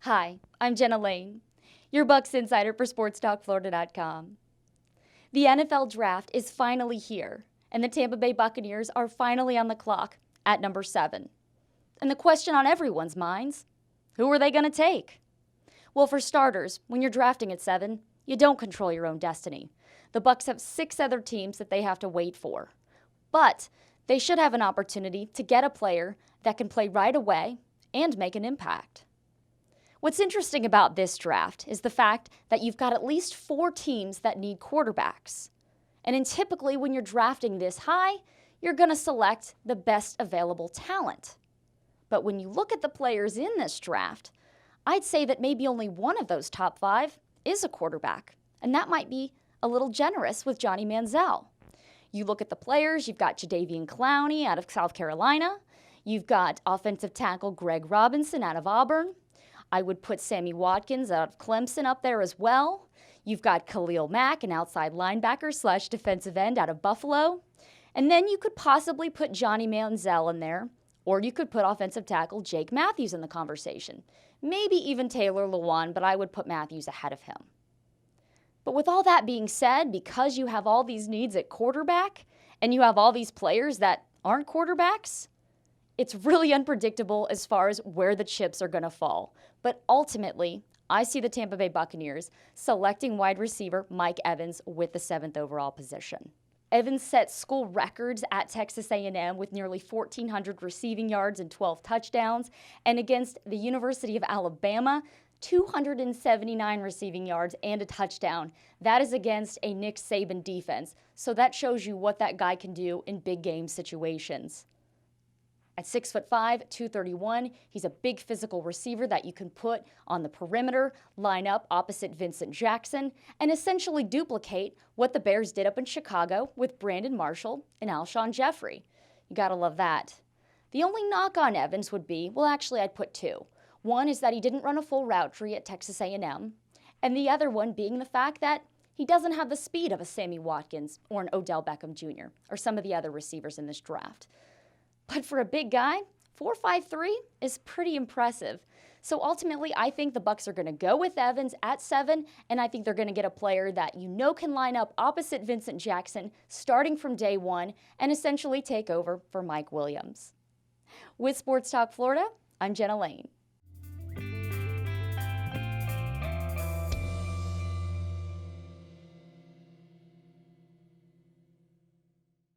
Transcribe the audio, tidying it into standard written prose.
Hi, I'm Jenna Lane, your Bucs insider for SportsTalkFlorida.com. The NFL Draft is finally here, and the Tampa Bay Buccaneers are finally on the clock at number 7. And the question on everyone's minds, who are they going to take? Well, for starters, when you're drafting at 7, you don't control your own destiny. The Bucs have 6 other teams that they have to wait for. But they should have an opportunity to get a player that can play right away and make an impact. What's interesting about this draft is the fact that you've got at least 4 teams that need quarterbacks. And typically when you're drafting this high, you're going to select the best available talent. But when you look at the players in this draft, I'd say that maybe only one of those top 5 is a quarterback. And that might be a little generous with Johnny Manziel. You look at the players, you've got Jadeveon Clowney out of South Carolina. You've got offensive tackle Greg Robinson out of Auburn. I would put Sammy Watkins out of Clemson up there as well. You've got Khalil Mack, an outside linebacker / defensive end out of Buffalo. And then you could possibly put Johnny Manziel in there, or you could put offensive tackle Jake Matthews in the conversation. Maybe even Taylor Lewan, but I would put Matthews ahead of him. But with all that being said, because you have all these needs at quarterback, and you have all these players that aren't quarterbacks, it's really unpredictable as far as where the chips are going to fall. But ultimately, I see the Tampa Bay Buccaneers selecting wide receiver Mike Evans with the 7th overall position. Evans set school records at Texas A&M with nearly 1,400 receiving yards and 12 touchdowns, and against the University of Alabama, 279 receiving yards and a touchdown. That is against a Nick Saban defense, so that shows you what that guy can do in big game situations. At 6'5", 231, he's a big physical receiver that you can put on the perimeter, line up opposite Vincent Jackson, and essentially duplicate what the Bears did up in Chicago with Brandon Marshall and Alshon Jeffrey. You gotta love that. The only knock on Evans would be, well, actually I'd put 2. One is that he didn't run a full route tree at Texas A&M, and the other one being the fact that he doesn't have the speed of a Sammy Watkins or an Odell Beckham Jr. or some of the other receivers in this draft. But for a big guy, 4.53 is pretty impressive. So ultimately, I think the Bucs are going to go with Evans at 7, and I think they're going to get a player that you know can line up opposite Vincent Jackson starting from day 1 and essentially take over for Mike Williams. With Sports Talk Florida, I'm Jenna Lane.